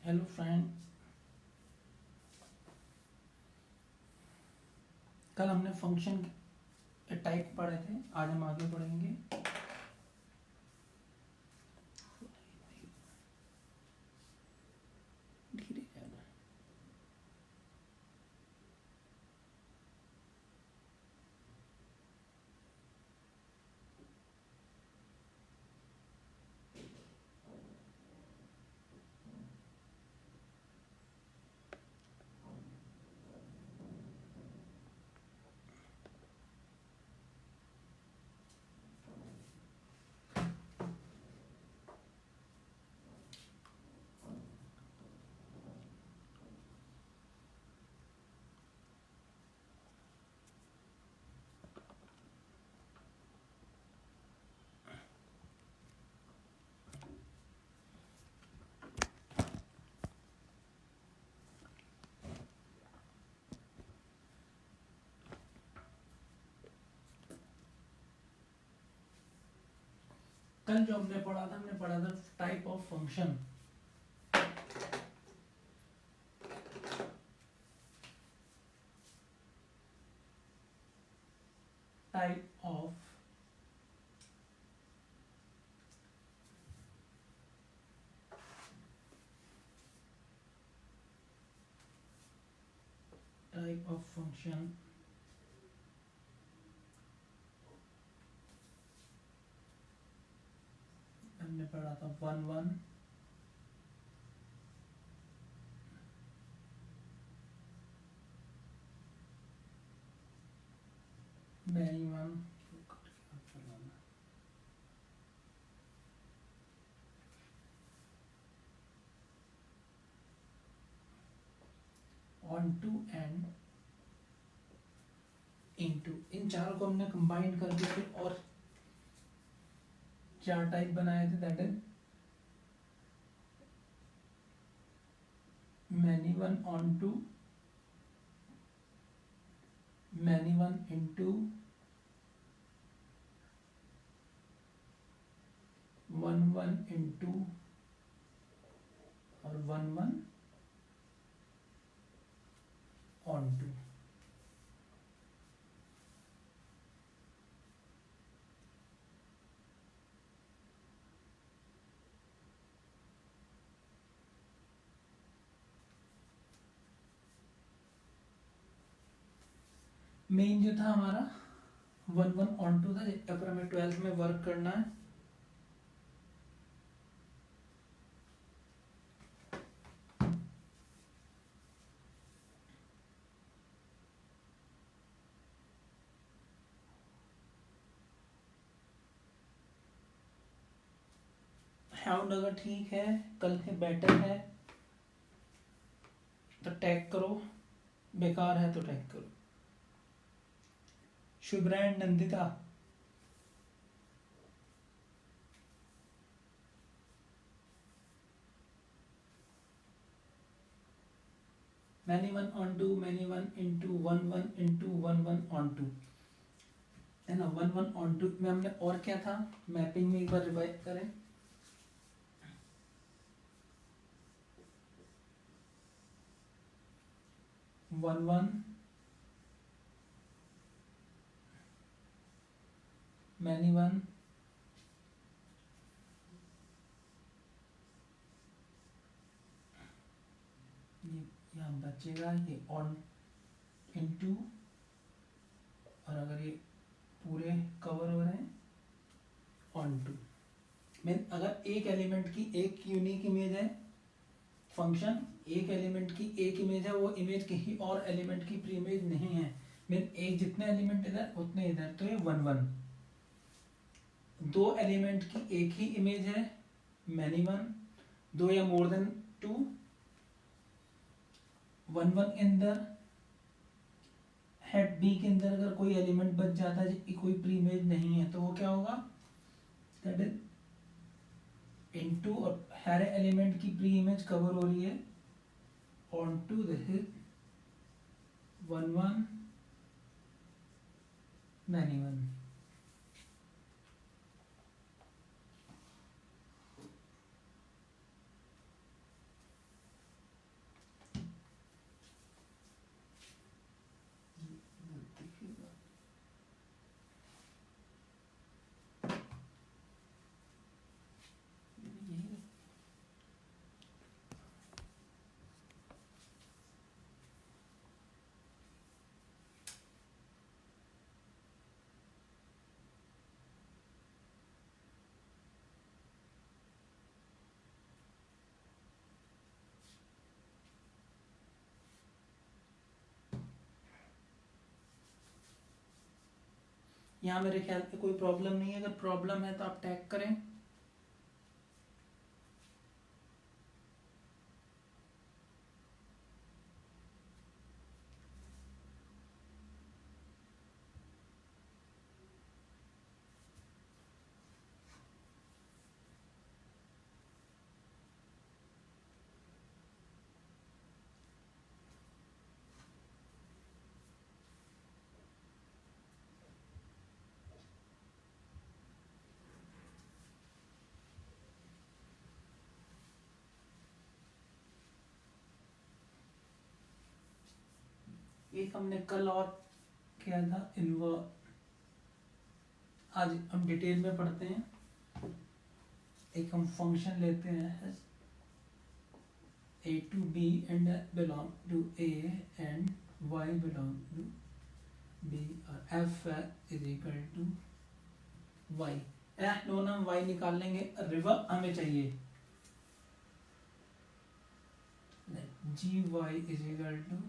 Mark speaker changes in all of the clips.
Speaker 1: Hello friend, कल हमने function के टाइप पढ़े थे, आज हम आगे पढ़ेंगे। धीरे जाना। कल जो हमने पढ़ा था type of function. Type of function. हमने पढ़ा था 1 1, many 1, onto and into. इन चारों को हमने कंबाइन करके फिर और चार टाइप बनाए थे, that is many 1 onto, many 1 into, 1 1 into और 1 1 ऑन टू। मेन जो था हमारा 1 1 ऑन टू था, अगर हमें 12th में वर्क करना है। साउंड अगर ठीक है, कल से बेटर है तो टैग करो, बेकार है तो टैग करो। Shubhra and Nandita, many 1 onto, many 1 into, 1 1 into, 1 1 onto, है ना। 1 1 ऑन टू में हमने और क्या था, मैपिंग में एक बार रिवाइज करें। वन वन मैनी 1, ये यहाँ बचेगा ये ऑन इनटू, और अगर ये पूरे कवर हो रहे हैं ऑन टू। मीन अगर एक एलिमेंट की एक यूनिक इमेज है, फंक्शन एक एलिमेंट की एक इमेज है, वो इमेज किसी और एलिमेंट की प्री इमेज नहीं है। मीन एक जितने एलिमेंट इधर उतने इधर, तो ये 1 1। दो एलिमेंट की एक ही इमेज है, मैनी 1। दो या मोर देन 2, 1 1 के अंदर हेड बी के अंदर अगर कोई एलिमेंट बच जाता है जिसकी कोई प्री इमेज नहीं है, तो वो क्या होगा, दैट इज इनटू, और हर एलिमेंट की प्री इमेज कवर हो रही है onto, this is 1 1 many 1। यहाँ मेरे ख्याल पे कोई प्रॉब्लम नहीं है, अगर प्रॉब्लम है तो आप टैग करें। एक हमने कल और किया था आज हम डिटेल में पढ़ते हैं। एक हम फंक्शन लेते हैं a to b and belong to a and y belong to b और f is equal to y। दोनों हम y निकाल लेंगे, रिवर हमें चाहिए gy is equal to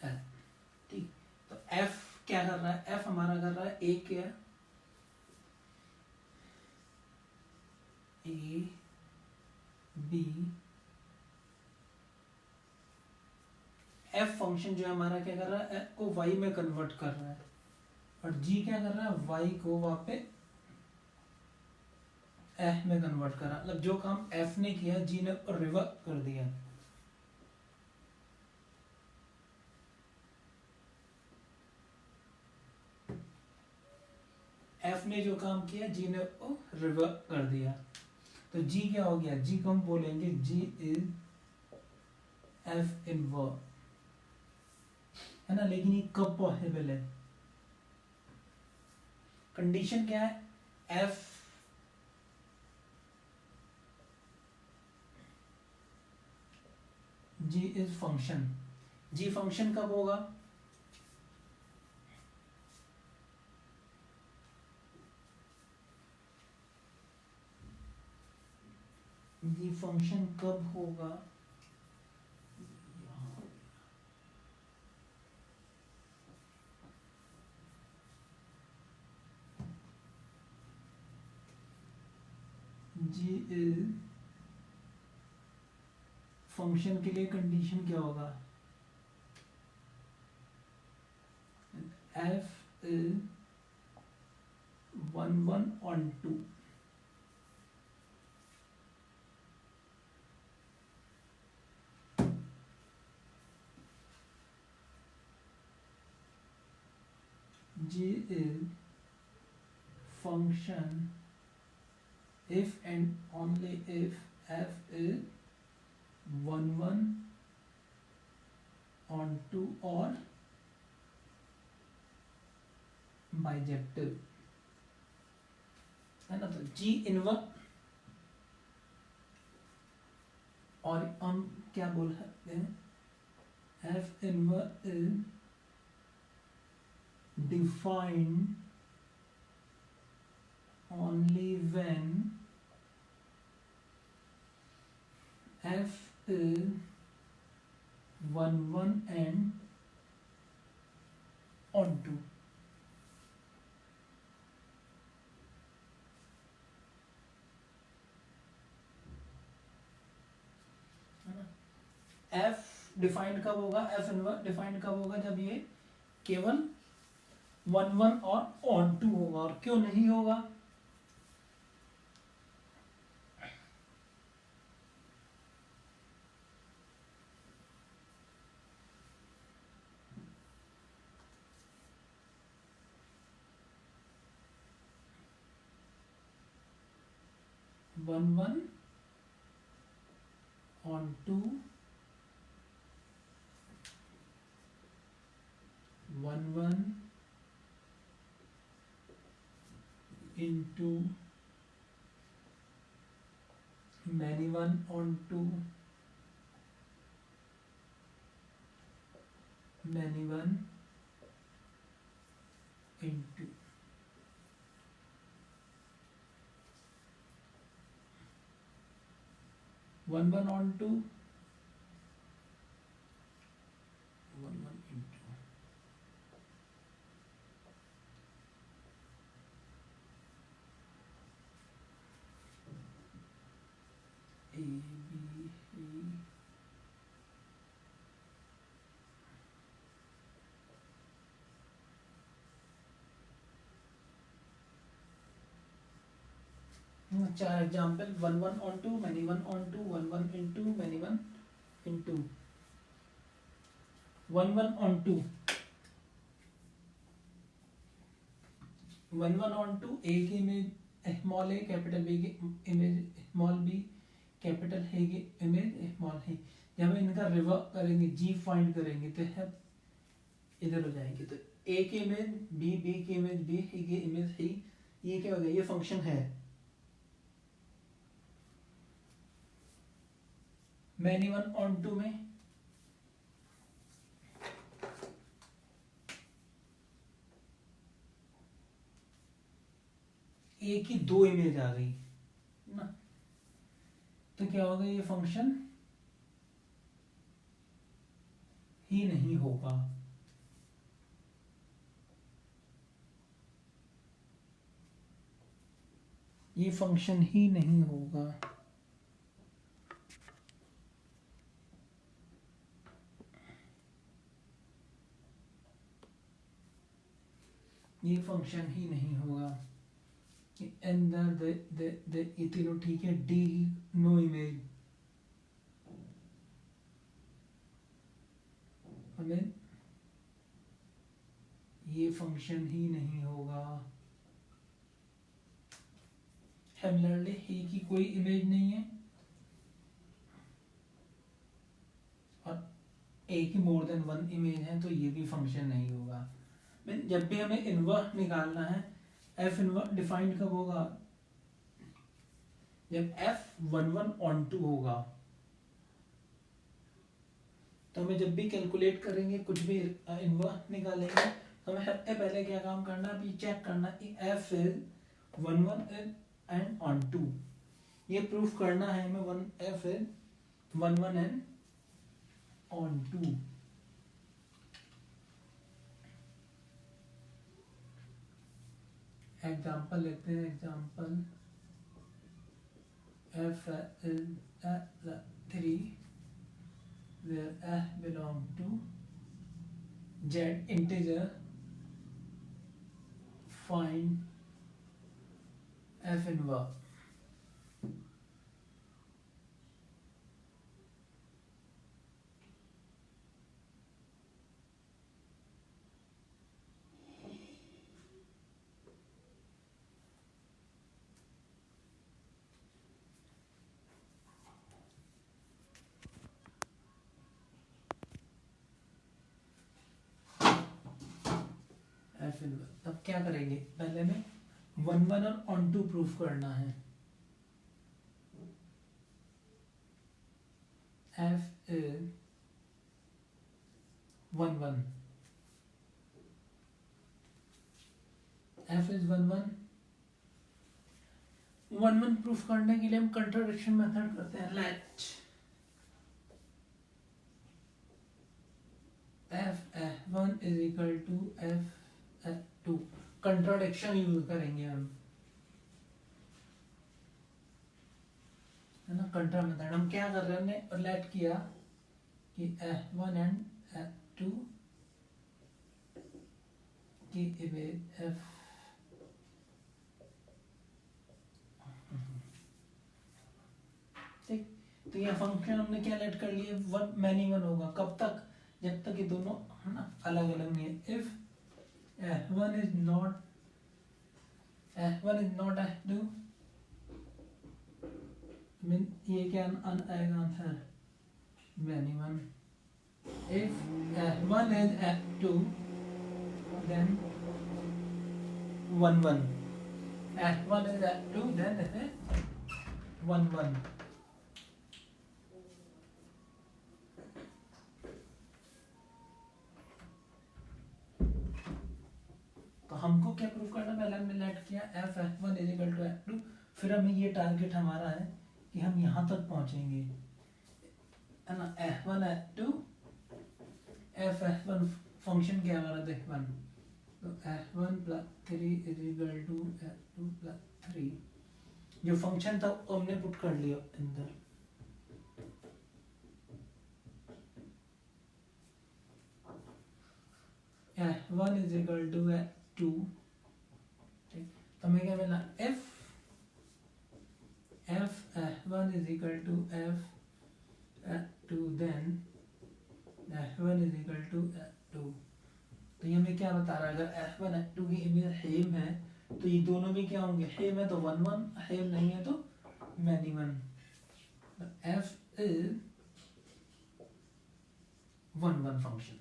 Speaker 1: l। ठीक, तो f क्या कर रहा है, f हमारा कर रहा है a क्या, a b, f फंक्शन जो है हमारा क्या कर रहा है, f को y में कन्वर्ट कर रहा है, और g क्या कर रहा है, y को वहां पे f में कन्वर्ट कर रहा है। मतलब जो काम f ने किया g ने रिवर्स कर दिया। f ने जो काम किया g ने रिवर्स कर दिया। तो g क्या हो गया, g को हम बोलेंगे g इज f इनवर्स, है ना। लेकिन ये कब पॉसिबल है, कंडीशन क्या है, f g is function. g function कब होगा, जी फंक्शन कब होगा, जी इज फंक्शन के लिए कंडीशन क्या होगा, f is 1 1 on 2। G is function if and only if f is 1 1 on 2 or bijective, है ना। तो G इनवर्स, और हम क्या बोल सकते हैं, f inverse is defined only when f is 1 1 and on 2। f defined कब होगा, f इनवर्स डिफाइंड कब होगा, जब ये केवल 1 1 और on 2 होगा। और क्यों नहीं होगा, one one on 2 1 1 into many 1 on 2 many 1 into 1 1 on 2 1 1 into चार example, one one onto, many one onto, one one into, many one into. One one onto, one one onto, A की image small A, capital B की image small B, capital A की image small ए। जब हम इनका reverse करेंगे, जी find करेंगे, तो है इधर हो जाएंगे। तो ए की इमेज बी, बी की इमेज बी, ए की इमेज सी, ये क्या हो गया, ये फंक्शन है। मैनी वन ऑन टू में ए की दो इमेज आ गई ना, तो क्या होगा, ये फंक्शन ही नहीं होगा। ये फंक्शन ही नहीं होगा। ये फंक्शन ही नहीं होगा। अंदर द ये तीनों ठीक है, डी नो इमेज, हमें ये फंक्शन ही नहीं होगा। सिमिलरली ए की कोई इमेज नहीं है और ए की मोर देन वन इमेज है, तो ये भी फंक्शन नहीं होगा। जब भी हमें इनवर्स निकालना है, एफ इनवर्स डिफाइंड कब होगा, जब f one one onto होगा। तो हमें जब भी कैलकुलेट करेंगे, कुछ भी इनवर्स निकालेंगे, तो हमें सबसे पहले क्या काम करना है, अभी चेक करना कि f is one one and onto. ये प्रूफ करना है हमें, one f is one one and onto. Example लेते हैं, example f is the 3 where f belong to z integer, find f inverse। f inverse, तब क्या करेंगे, पहले में वन वन और ऑन टू प्रूफ करना है। f is one one, f is one one. One one proof करने के लिए हम कंट्राडिक्शन मेथड करते हैं, let f1 is equal to f2। Contradiction use करेंगे हम, है ना, कंट्रा मेथड। हम क्या कर रहे हैं, हमने लेट किया कि f1 एंड f2 की इमेज f, ठीक। तो ये फंक्शन हमने क्या लेट कर लिया, वन मैनी वन होगा, कब तक, जब तक ये दोनों, है ना, अलग अलग नहीं है। If f1 is not f2, mean ये क्या आएगा answer, many one. If f1 is f2 then one one, f1 is f2 then it is one one. तो हमको क्या प्रूफ करना, पहले हमने लेट किया f1 is equal to f2, फिर हमें ये टारगेट हमारा है कि हम यहाँ तक पहुँचेंगे, है ना, f1 f2 f1 फंक्शन क्या हमारा था, f1, तो f1 plus 3 is equal to f2 plus 3। जो फंक्शन था वो हमने पुट कर लिया अंदर। f1 is equal to f2, ठीक। तो हमें क्या मिला, f F1 is equal to F2, then F1 is equal to F2। तो ये हमें क्या बता रहा है, अगर F1 F2 की इमेज सेम है तो ये दोनों भी क्या होंगे, सेम है तो 1 1, सेम नहीं है तो many 1। F is 1 1 function.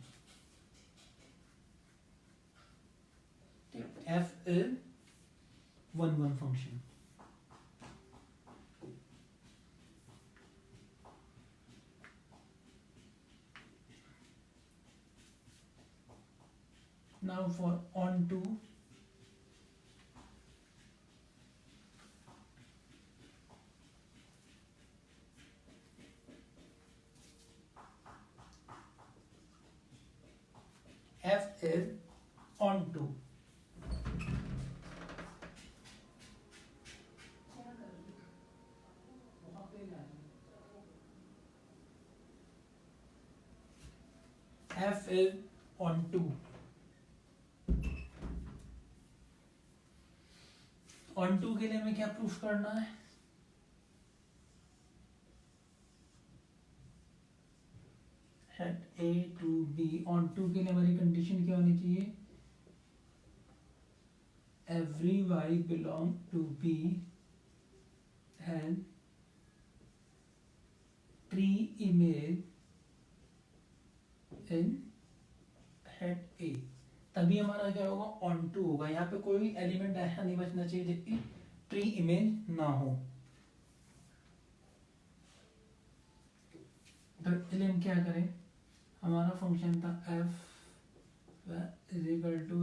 Speaker 1: F is 1 1 function. Now for onto F is onto। F is onto। onto के लिए हमें क्या प्रूफ करना है, set A to B। onto के लिए हमारी कंडीशन क्या होनी चाहिए, every y belong to B has pre-image in set A। तभी हमारा क्या होगा, onto होगा। यहाँ पे कोई एलिमेंट ऐसा नहीं बचना चाहिए जिसकी प्री इमेज ना हो। तो इसलिए हम क्या करें, हमारा फंक्शन था f इज इक्वल टू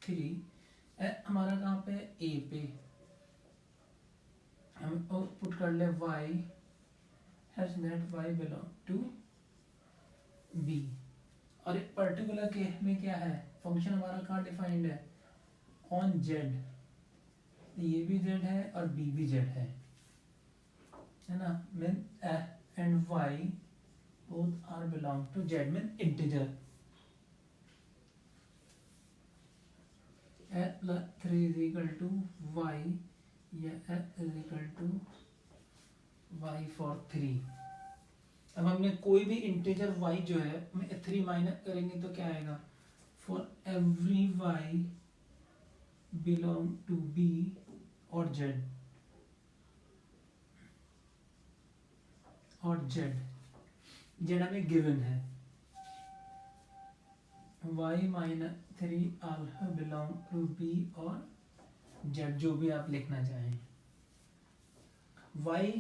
Speaker 1: 3। हमारा कहाँ पे, a पे। हम पुट कर ले y has that y belong to b। और एक पर्टिकुलर केस में क्या है, फंक्शन हमारा कहाँ डिफाइंड है, ऑन z। ये भी z है और b भी z है ना। Mean f and y both are belong to z, mean integer. f plus 3 is equal to y, या f is equal to y for 3। अब हमने कोई भी इंटीजर y जो है में 3 माइनस करेंगे तो क्या आएगा, for every y belong to b और z, और z हमें गिवन है, y minus 3 alpha belong to b और z, जो भी आप लिखना चाहें। y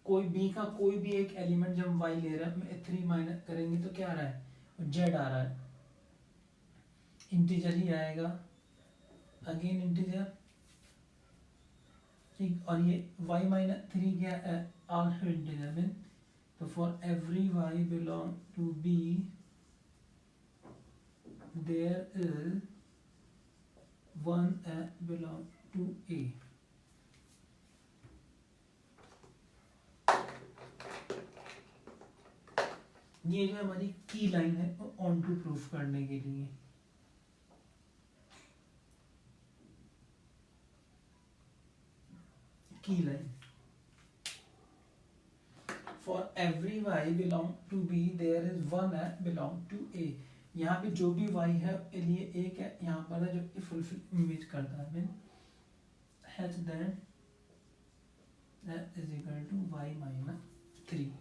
Speaker 1: कोई b का कोई भी एक एलिमेंट जब हम y ले रहे हैं 3 माइनस करेंगे तो क्या आ रहा है, z आ रहा है, इंटीजर ही आएगा, अगेन इंटीजर। ठीक, और ये y माइनस 3 क्या है, आल्फा इंटीजर में। तो for every y belong to b there is 1 belong to a। ये जो हमारी की लाइन है ऑन टू प्रूफ करने के लिए। की line, for every y belong to b there is 1 belong to a। यहाँ पे जो भी y है लिए एक है यहाँ पर है जो फुलफिल इमेज करता है, mean has that is equal to y minus 3।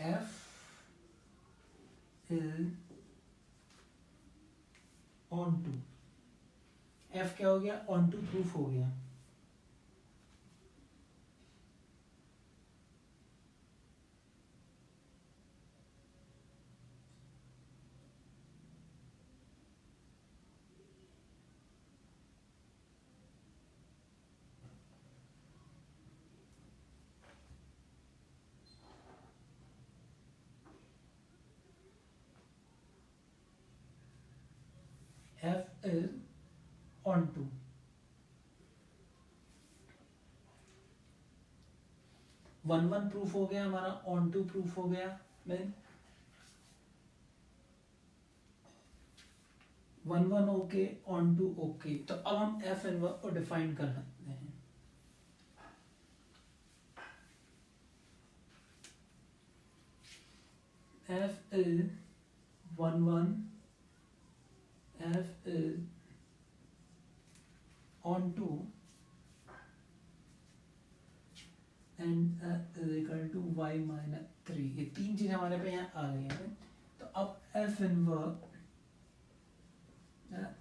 Speaker 1: f is onto, f क्या हो गया, ऑन टू प्रूफ हो गया। f is on to। One one proof हो गया हमारा, ऑन टू प्रूफ हो गया, mean 1 1 okay, onto okay. तो अब हम एफ एन वर्ब को डिफाइन कर सकते हैं। f is 1 1, f is on 2 and is equal to y minus 3। ये तीन चीज हमारे पे यहाँ आ गई हैं। तो अब f inverse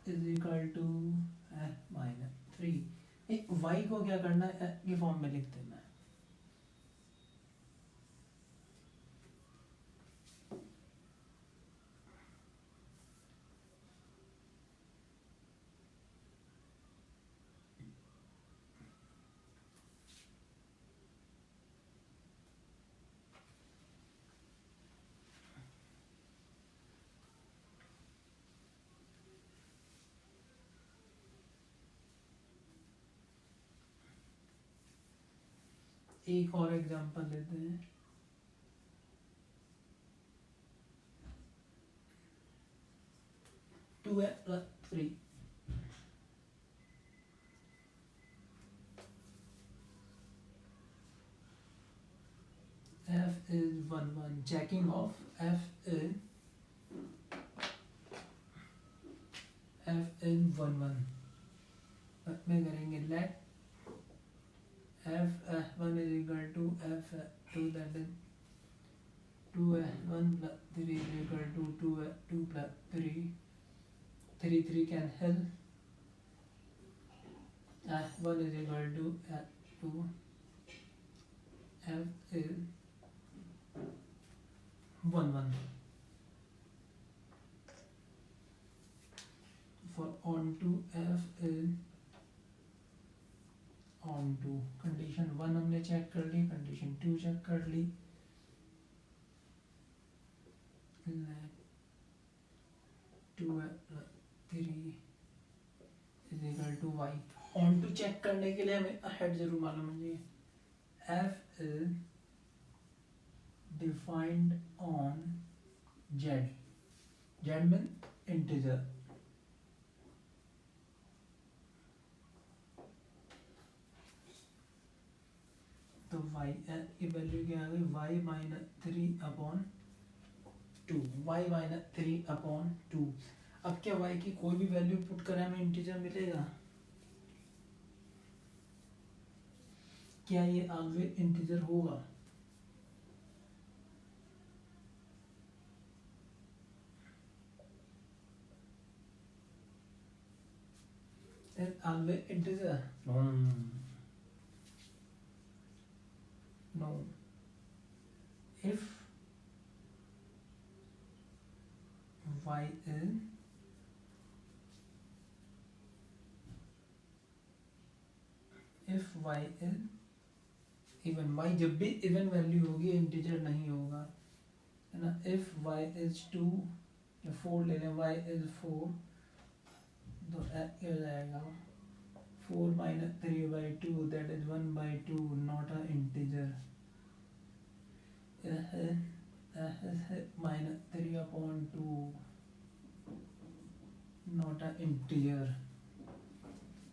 Speaker 1: is equal to minus 3। y को क्या करना है, ये फॉर्म में लिख देना है। एक और एग्जांपल लेते हैं। टू है plus 3, f is 1 1, checking of f is 1 1 में करेंगे late f1 is equal to f2, that is 2 1 plus 3 is equal to 2 plus 3, 3 cancel, f1 is equal to f2, f is 1 1 for on to f is on to। Condition 1 हमने check कर ली, condition 2 check कर ली। 2 3 is equal to y। Onto check करने के लिए हमें head जरूर मालूम होना चाहिए। f is defined on z, z mean integer. तो y की वैल्यू क्या आ गई, y minus 3 upon 2, y minus 3 upon 2। अब क्या y की कोई भी वैल्यू पुट करें हमें इंटीजर मिलेगा? क्या ये आगे इंटीजर होगा? आगे integer no, if y is even, y जब भी इवन वैल्यू होगी इंटीजर नहीं होगा, है ना। if y is 2 या 4 ले लें, y is 4, तो क्या हो जाएगा 4 minus 3 by 2, that is 1 by 2, not a integer। minus 3 upon 2, not a integer।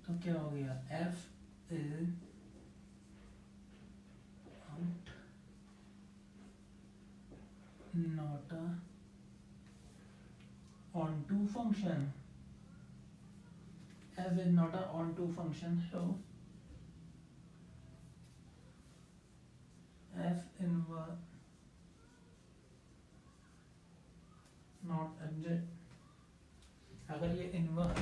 Speaker 1: तो क्या हो गया, f is not a onto function। f is not a onto function, so f inverse not exact. अगर ये इनवर्स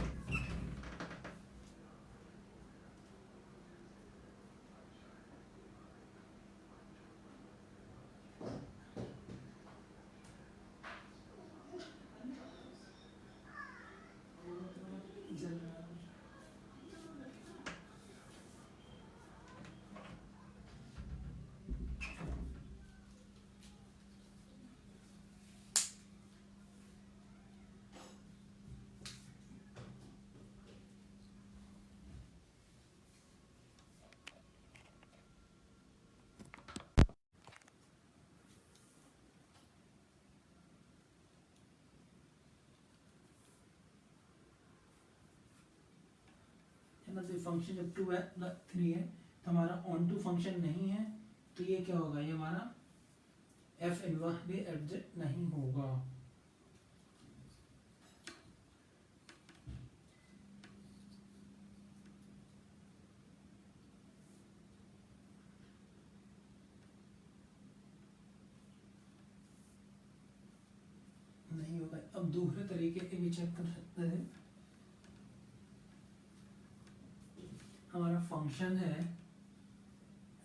Speaker 1: फंक्शन जब 2 है plus 3 है तो हमारा ऑन टू फंक्शन नहीं है, तो ये क्या होगा, ये हमारा एफ इनवर्स भी एडजस्ट नहीं होगा। नहीं होगा। अब दूसरे तरीके के भी चेक कर सकते हैं। हमारा फंक्शन है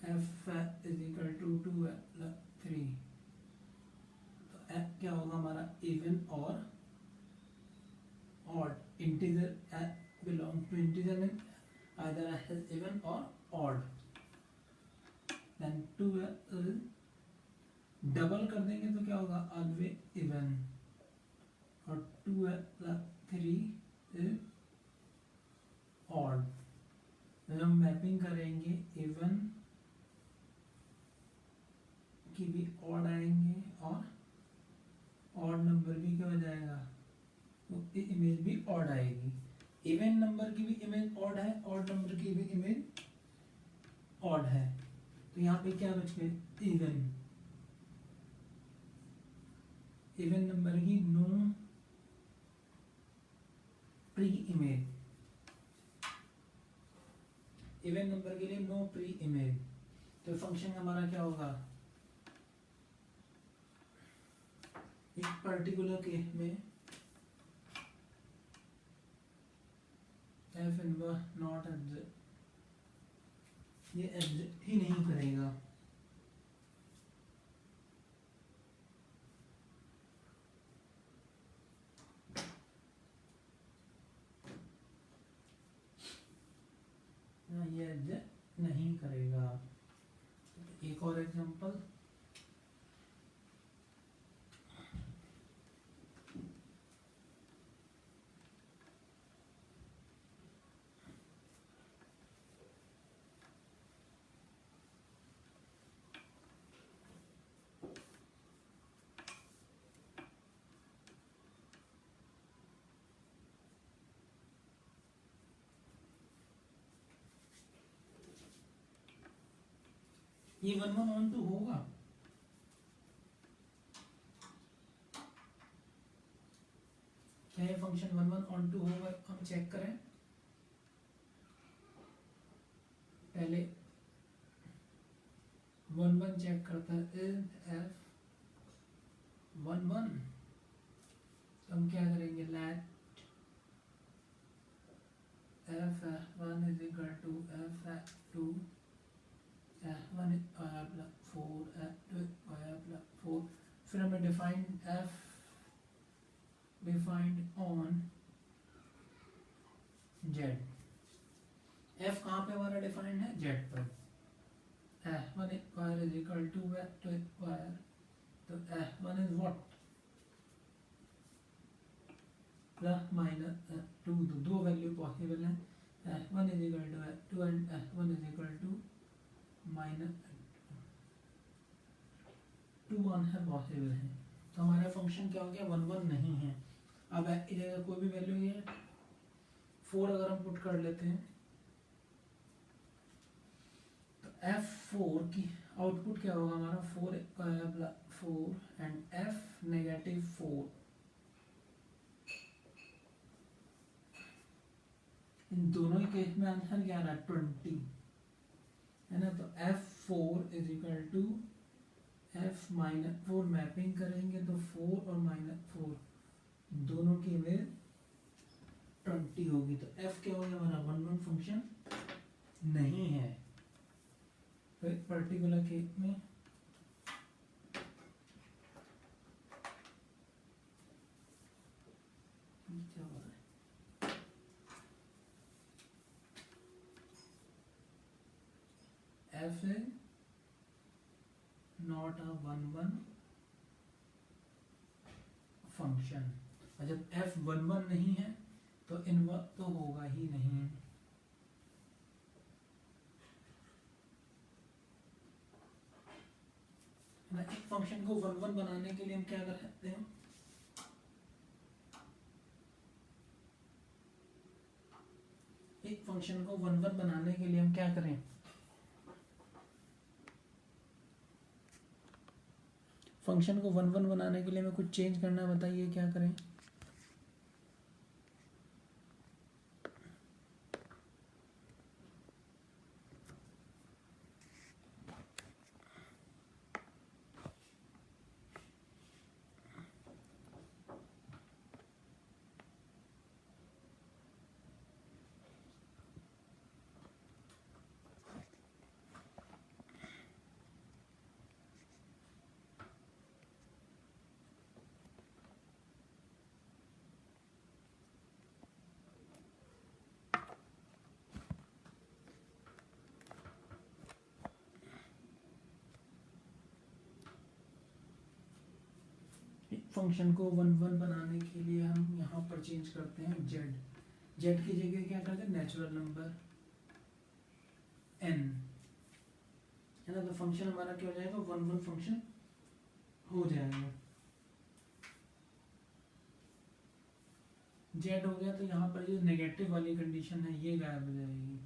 Speaker 1: एफ इज इक्वल टू 3, तो एफ क्या होगा हमारा, इवन और odd. Integer belong to integer में आइदर है इवन और ऑड। देन 2 डबल कर देंगे तो क्या होगा, ऑलवे इवन, और 2 3 इज ऑड। जब हम मैपिंग करेंगे इवन की भी ऑड आएंगे और ऑड नंबर भी क्या हो जाएगा, तो इमेज भी ऑड आएगी। इवन नंबर की भी इमेज ऑड है, ऑड नंबर की भी इमेज ऑड है, तो यहाँ पे क्या बच गए, इवन। इवन नंबर की no pre image, even number के लिए नो प्री इमेज। तो फंक्शन हमारा क्या होगा, इस पर्टिकुलर केस में एफ इनवर्स नॉट एडजस्ट, ये एडजस्ट ही नहीं करेगा। ये एडजस्ट नहीं करेगा। एक और एग्जांपल, ये 1 1 ऑन 2 होगा, क्या ये फंक्शन 1 1 ऑन 2 होगा, हम चेक करें। पहले 1 1 चेक करता है, एफ 1 1, हम क्या करेंगे, let f 1 is equal to f 2 1 plus 4 2 plus 4। फिर हमें defined f defined on z. F कहाँ पे हमारा डिफाइंड है, जेड पर। f1 square is equal to f2 square, तो f1 is what, plus minus 2, तो दो वैल्यू पॉसिबल है, f1 is equal to f2 and f1 is equal to minus 2 1 है, पॉसिबल है। तो हमारा फंक्शन क्या हो गया, 1 1 नहीं है। अब इस जगह कोई भी वैल्यू है 4 अगर हम पुट कर लेते हैं, तो f4 की आउटपुट क्या होगा हमारा, 4 प्लस 4 एंड f नेगेटिव 4। इन दोनों ही केस में आंसर क्या आ रहा है, 20 है ना। तो f4 is equal to f minus 4, mapping करेंगे तो 4 और -4 दोनों की इमेज 20 होगी। तो f क्या होगा हमारा, 1 1 फंक्शन नहीं है। तो एक पर्टिकुलर केस में क्या हो रहा है, f is not a 1 1 function. और जब f 1 1 नहीं है तो इनवर्स तो होगा ही नहीं। एक फंक्शन को 1 1 बनाने के लिए हम क्या कर सकते हैं, एक फंक्शन को 1 1 बनाने के लिए हम क्या करें, फंक्शन को 1 1 बनाने के लिए हमें कुछ चेंज करना है, बताइए क्या करें। फंक्शन को 1 1 बनाने के लिए हम यहाँ पर चेंज करते हैं जेड। जेड की जगह क्या करते हैं, नेचुरल नंबर n, है ना। तो फंक्शन हमारा क्या हो जाएगा, 1 1 फंक्शन हो जाएगा। जेड हो गया तो यहाँ पर जो नेगेटिव वाली कंडीशन है ये गायब हो जाएगी।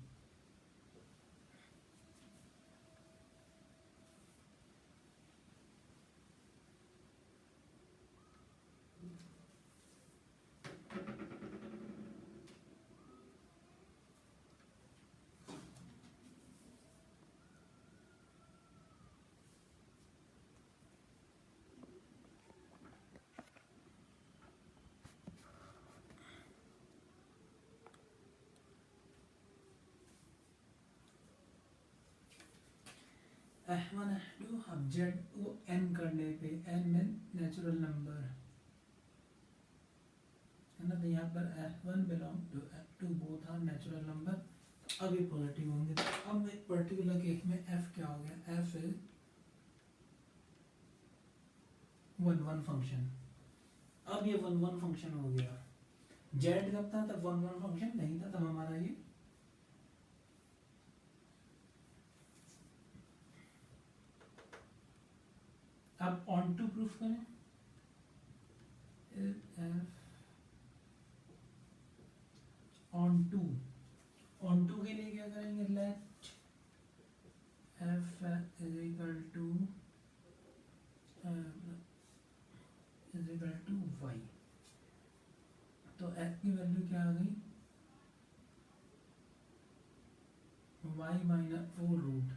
Speaker 1: F1 F2 अब जेड को n करने पे, n में नेचुरल नंबर है ना, तो यहाँ पर F1 belong to F2 both are natural number, अब ये पॉजिटिव होंगे। तो अब एक पर्टिकुलर केस में f क्या हो गया, f इज 1 1 फंक्शन। अब ये 1 1 फंक्शन हो गया। जेड कब था, तब 1 1 फंक्शन नहीं था, तब हमारा ये अब ऑन टू प्रूफ करें। ऑन टू के लिए क्या करेंगे, let f is equal to y। तो f की वैल्यू क्या आ गई, y minus 4 root,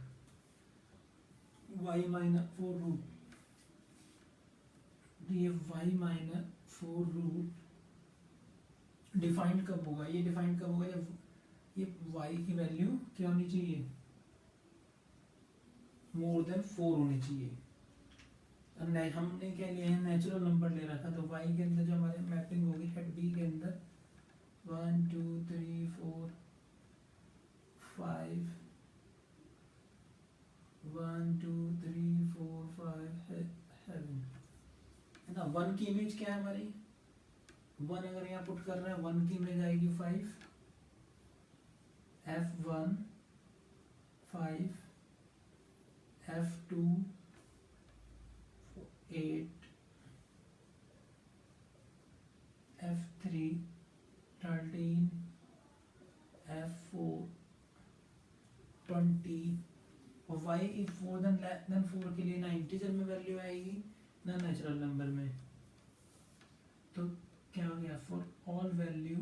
Speaker 1: y minus 4 root. तो ये y माइनस 4 रूट डिफाइंड कब होगा, ये डिफाइंड कब होगा जब ये y की वैल्यू क्या होनी चाहिए, मोर देन 4 होनी चाहिए। हमने क्या लिया है, नेचुरल नंबर ले रखा, तो y के अंदर जो हमारे मैपिंग होगी एट b के अंदर 1 2 3 4 5 1 2 3 4 5 7 है ना। 1 की इमेज क्या है हमारी, 1 अगर यहाँ पुट कर रहे हैं 1 की इमेज आएगी 5, f1 5 f2 8 f3 13 f4 20 और y इज 4 देन 4 के लिए ना इंटीजर में वैल्यू आएगी ना नेचुरल नंबर में। तो क्या हो गया, for all value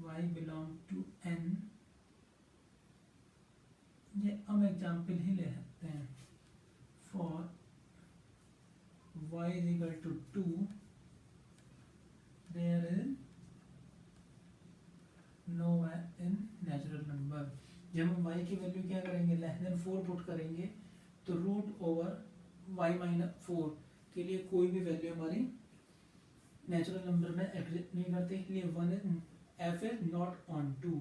Speaker 1: y belong to n, ये हम एग्जाम्पल ही ले सकते हैं। For y is equal to 2 there is no in natural number। जब हम y की वैल्यू क्या करेंगे, लेस देन 4 पुट करेंगे, तो रूट ओवर y माइनस 4 के लिए कोई भी वैल्यू हमारी नेचुरल नंबर में एग्जिस्ट नहीं करते, इसलिए 1 is f is not onto,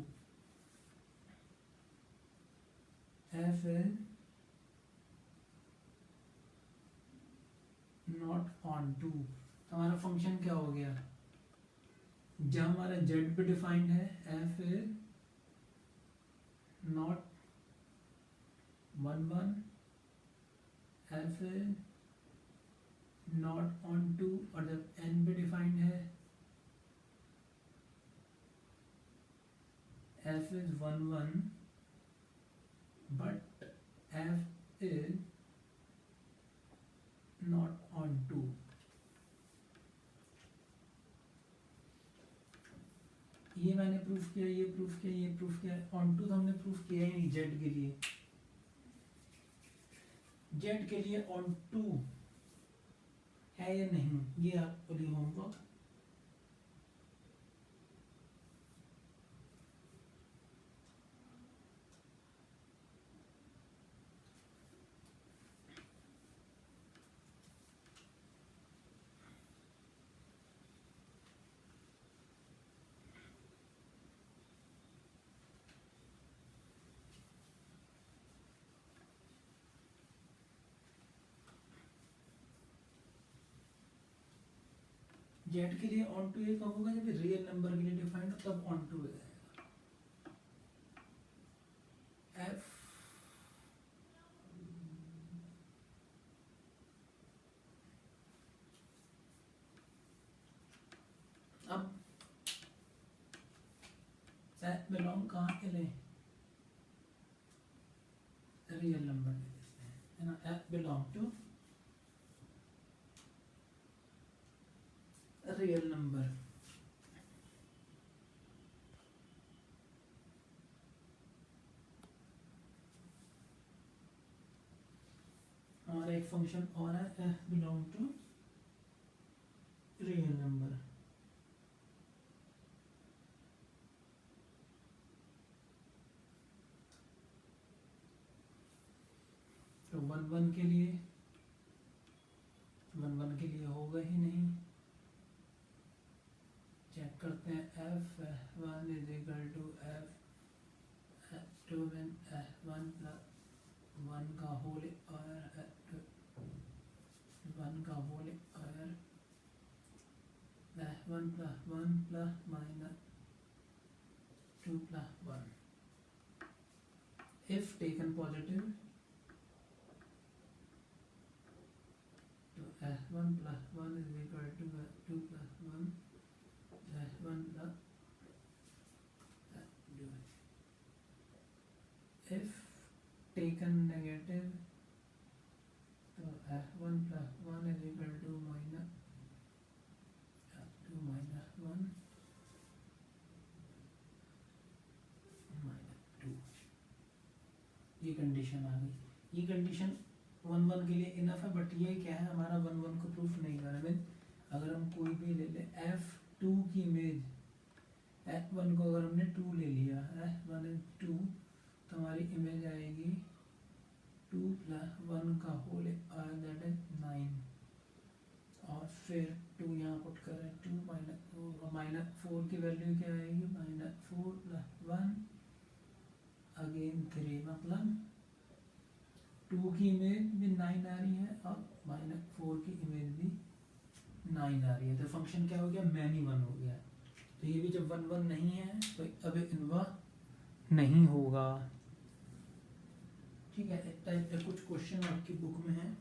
Speaker 1: f is not onto. हमारा फंक्शन क्या हो गया, जब हमारा z पे डिफाइंड है f is not 1 1, f is not onto, और जब n पे डिफाइंड है f is 1 1 but f is not onto. ये मैंने प्रूफ किया, ये प्रूफ किया, ये प्रूफ किया, ऑन टू तो हमने प्रूफ किया ही नहीं जेड के लिए। जेड के लिए ऑन टू है या नहीं, ये आपको लिए होमवर्क। जेड के लिए ऑन टू ये कब होगा, जब रियल नंबर के लिए डिफाइंड हो तब ऑन टू हो जाएगा। एफ अब बिलोंग कहाँ के लिए, रियल नंबर ले लेते हैं, है ना। F belong to real number. और एक फंक्शन और है f belong to real number. तो वन वन के लिए होगा ही नहीं। चेक करते हैं f one is equal to f two one one plus one का होल स्क्वायर वन का whole square one plus one plus minus two plus one. If taken positive तो f1 plus 1 is equal to 2 plus 1 f1 plus if taken negative तो f1 plus 1 is equal to minus 2 minus 1 minus 2। ये condition आ गई। ये condition one one के लिए enough है, but ये क्या है, हमारा वन वन को प्रूफ नहीं कर रहा है। अगर हम कोई भी ले ले f2 की इमेज, f1 को अगर हमने 2 ले लिया, f1 is 2 तो हमारी इमेज आएगी 2 प्लस 1 का होल दैट इज 9। और फिर 2 यहाँ पुट करें, 2 माइनस 4 की वैल्यू क्या आएगी, -4 प्लस 1 अगेन 3, मतलब 2 की इमेज भी 9 आ रही है और -4 की इमेज भी 9 आ रही है। तो फंक्शन क्या हो गया, मैनी वन हो गया। तो ये भी जब वन वन नहीं है तो अब इनवा नहीं होगा। ठीक है, इस टाइप के कुछ क्वेश्चन आपकी बुक में है,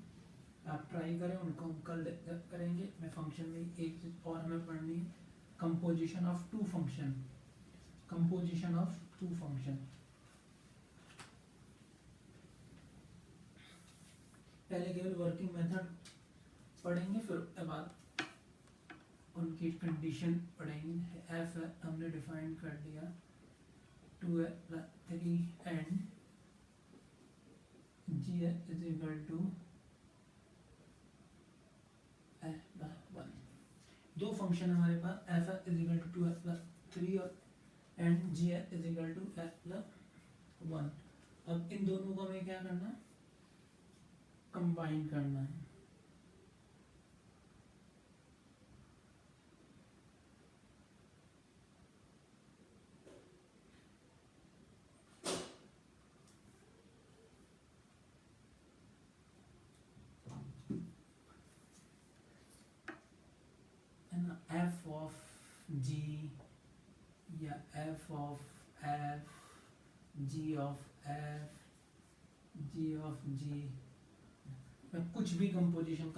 Speaker 1: आप ट्राई करें, उनको हम कल करेंगे। मैं फंक्शन में एक चीज और हमें पढ़नी है, composition of two function. Composition of two function पहले केवल वर्किंग मेथड पढ़ेंगे, फिर उसके बाद उनकी कंडीशन पढ़ेंगे। एफ हमने डिफाइन कर दिया 2 3 and g is equal to f 1। दो फंक्शन हमारे पास, एफ इज इक्वल टू 2 और and g is equal to f 1। अब इन दोनों को हमें क्या करना है, कंबाइन करना है। एफ ऑफ जी या F of F, G of F, G of G, कुछ भी कंपोजिशन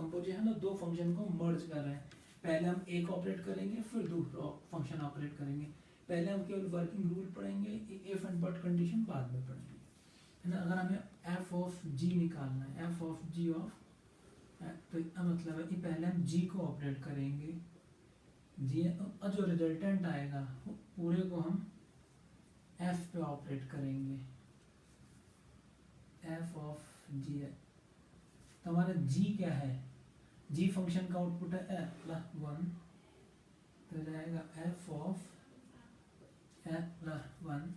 Speaker 1: ना, दो फंक्शन को मर्ज कर रहे हैं। पहले हम एक ऑपरेट करेंगे, फिर दूसरा फंक्शन ऑपरेट करेंगे। पहले हम केवल वर्किंग रूल पढ़ेंगे, इफ एंड बट कंडीशन बाद में पढ़ेंगे, है ना। अगर हमें एफ ऑफ जी निकालना है, एफ ऑफ जी ऑफ तो इसका मतलब है कि पहले हम जी को ऑपरेट करेंगे, जी और जो रिजल्टेंट आएगा पूरे को हम एफ पे ऑपरेट करेंगे, एफ ऑफ जी है। तो हमारा जी क्या है, जी फंक्शन का आउटपुट है एफ प्लस वन, तो जाएगा F of F plus one,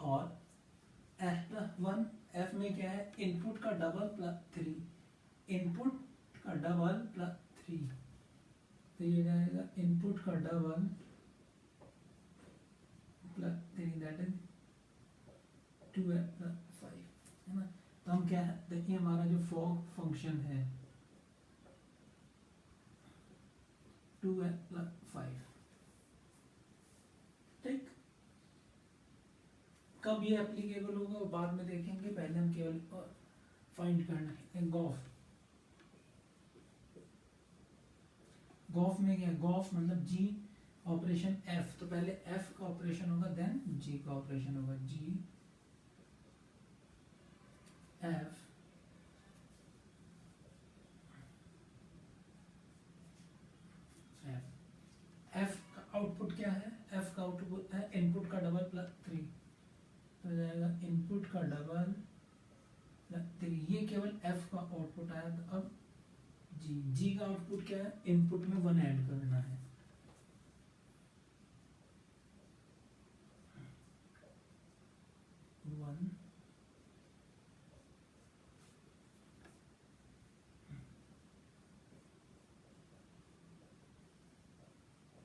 Speaker 1: और एफ प्लस वन, एफ में क्या है, इनपुट का डबल प्लस थ्री, इनपुट का डबल प्लस थ्री, तो ये जाएगा इनपुट का double plus three, that is two F plus five, है ना। तो हम क्या है, देखिए हमारा जो फॉग फंक्शन है टू एफ प्लस फाइव, ठीक। कब ये एप्लीकेबल होगा वो बाद में देखेंगे, पहले हम केवल फाइंड करना है गॉफ। गॉफ में क्या है, गॉफ मतलब जी ऑपरेशन एफ, तो पहले एफ का ऑपरेशन होगा देन जी का ऑपरेशन होगा, जी एफ एफ, एफ का आउटपुट क्या है, एफ का आउटपुट है इनपुट का डबल प्लस थ्री, तो जाएगा इनपुट का डबल प्लस थ्री, ये केवल एफ का आउटपुट आया। तो अब जी, जी का आउटपुट क्या है, इनपुट में वन ऐड करना है, वन,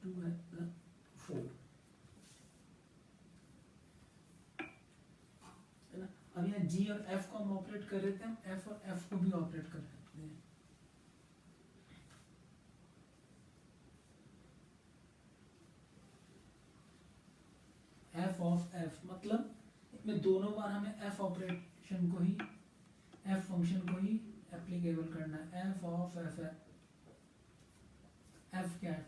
Speaker 1: टू है प्लस फोर, है ना। अब यहाँ जी और एफ को हम ऑपरेट कर रहे थे, हम एफ और एफ को भी ऑपरेट कर सकते हैं। एफ ऑफ एफ मतलब इसमें दोनों बार हमें एफ ऑपरेशन को ही, एफ फंक्शन को ही एप्लीकेबल करना है, एफ ऑफ एफ है, एफ क्या है,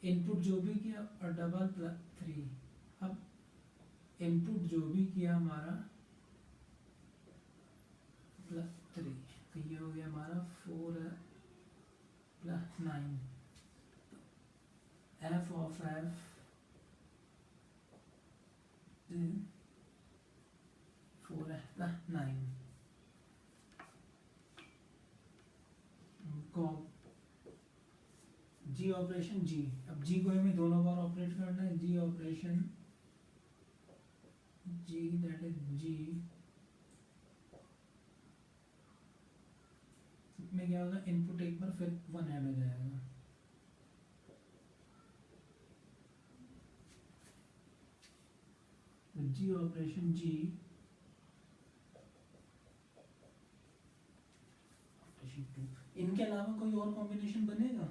Speaker 1: इनपुट जो भी किया और डबल प्लस थ्री, अब इनपुट जो भी किया हमारा प्लस थ्री, तो ये हो गया हमारा four plus nine, F of F four है प्लस नाइन, जी ऑपरेशन जी, अब जी को हमें दोनों बार ऑपरेट करना है, जी ऑपरेशन जी, दैट इज जी में क्या होगा, इनपुट एक बार फिर वन ऐड हो जाएगा, जी ऑपरेशन जी ऑपरेशन टू। इनके अलावा कोई और कॉम्बिनेशन बनेगा,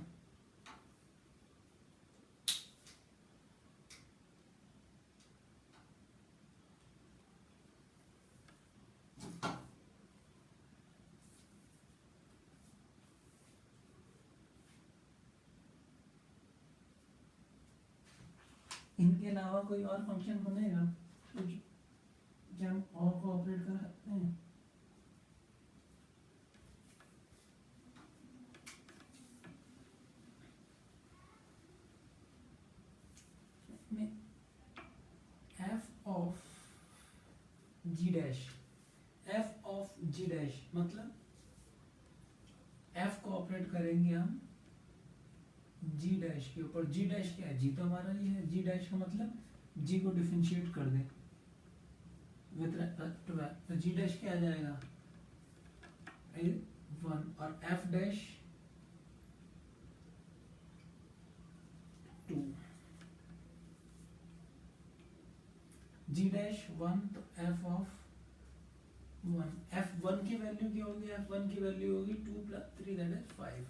Speaker 1: इनके अलावा कोई और फंक्शन बनेगा जो हम और को ऑपरेट कर सकते हैं। F of ji dash, f of ji dash मतलब एफ को ऑपरेट करेंगे हम जी डैश के ऊपर, जी डैश क्या है, जी तो हमारा ये है, जी डैश का मतलब जी को डिफरेंशिएट कर दें विद रेस्पेक्ट टू एफ, तो जी डैश क्या आ जाएगा वन, और F dash two, G dash one, तो F of one, F one की वैल्यू क्या होगी, एफ वन की वैल्यू होगी two plus three, that is five,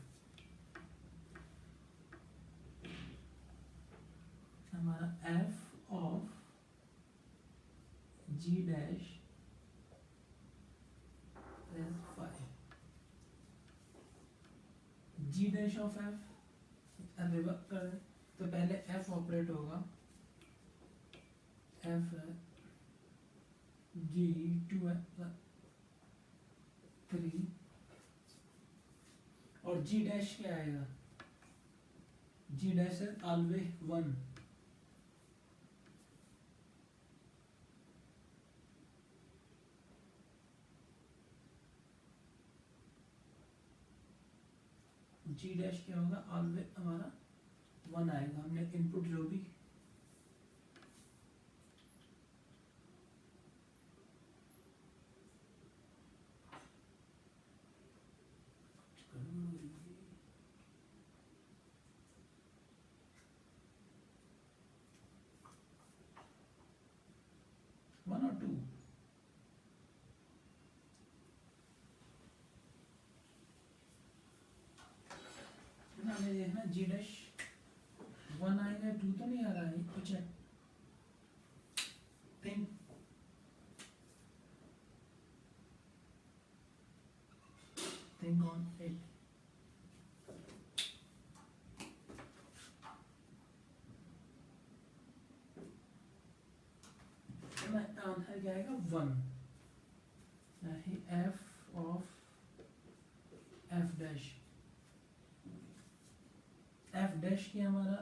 Speaker 1: हमारा F of ji dash is five, G dash of F reverse कर, तो पहले एफ ऑपरेट होगा, एफ जी टू है 3 और जी डैश क्या आएगा, जी डैश है ऑलवेज 1, जी डैश क्या होगा, ऑलवेज हमारा 1 आएगा। हमने इनपुट जो भी वन और 2, हमें देखना जी डैश 1 आएगा, 2 तो नहीं आ रहा है कुछ है। Think think on it. Answer क्या आएगा 1, F of F dash, F dash की हमारा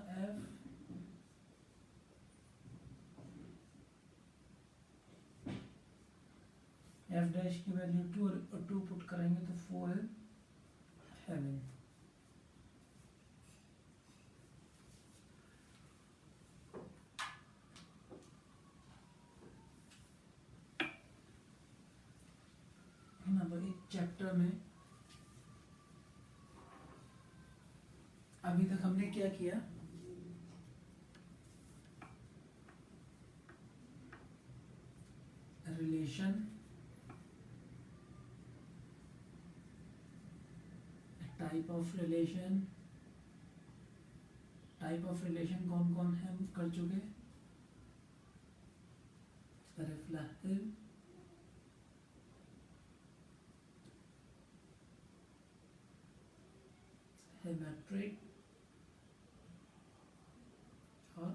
Speaker 1: एफ डैश की वैल्यू 2 और 2 पुट करेंगे तो 4 है 7। नंबर एक चैप्टर में अभी तक हमने क्या किया, relation, type of relation, type of relation कौन कौन है हम कर चुके, रिफ्लेक्टिव, सिमेट्रिक और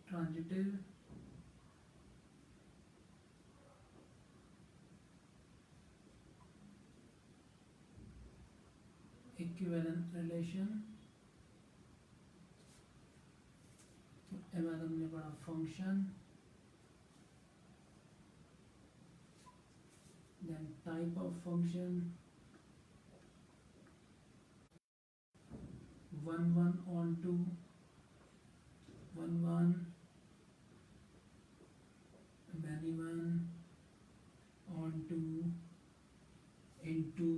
Speaker 1: ट्रांजिटिव, इक्विवेलेंट रिलेशन, बाद हमने पढ़ा function, then type of function, 1 1 on 2, 1 1 many 1 on 2 into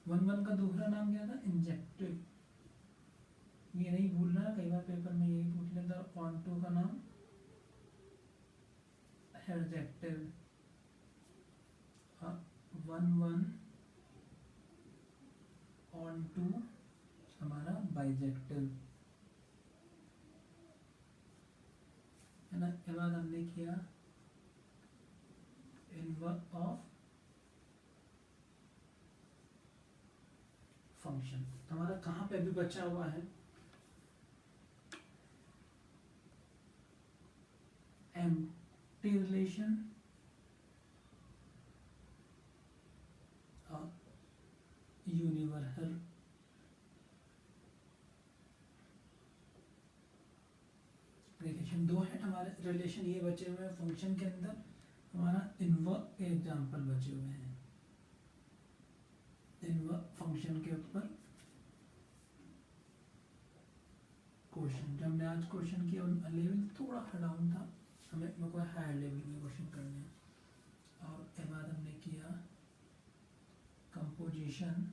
Speaker 1: 1 1 का दूसरा नाम क्या था, इंजेक्टिव, ये नहीं भूलना, कई बार पेपर में यही पूछ लेता, ऑन 2 का नाम एडजेक्टिव, 1 1 on 2 हमारा बाइजेक्टिव है ना। के बाद हमने किया इनवर्स ऑफ फंक्शन, हमारा कहाँ पे भी बचा हुआ है, एम्प्टी रिलेशन और यूनिवर्सल रिलेशन। दो है हमारे रिलेशन ये बचे हुए हैं फंक्शन के अंदर, हमारा इनवर्स के एग्जाम्पल बचे हुए हैं, इनवर्स फंक्शन के ऊपर क्वेश्चन। जब हमने आज क्वेश्चन किया लेवल थोड़ा डाउन था, हमें मेरे को हायर लेवल में क्वेश्चन करने हैं। और के बाद हमने किया composition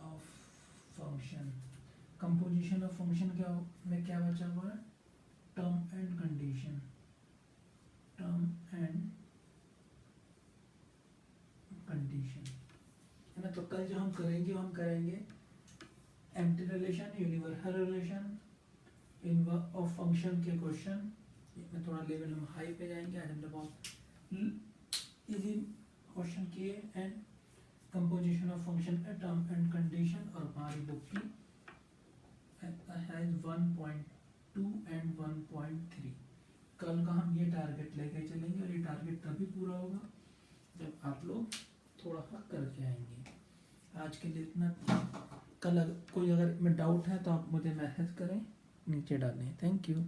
Speaker 1: of function. Composition of function क्या में क्या बचा हुआ है, term and condition, term and condition है ना। तो कल जो हम करेंगे empty relation, universal relation, inverse of function के क्वेश्चन में थोड़ा लेवल हम हाई पे जाएंगे। आज हमने बहुत इजी क्वेश्चन किए and composition of function a term and condition. और हमारी बुक की हैज 1.2 एंड 1.3 कल का हम ये टारगेट लेके चलेंगे और ये टारगेट तभी पूरा होगा जब आप लोग थोड़ा सा करके आएंगे। आज के लिए इतना। कल कोई अगर में डाउट है तो आप मुझे मैसेज करें, नीचे डालें। Thank you.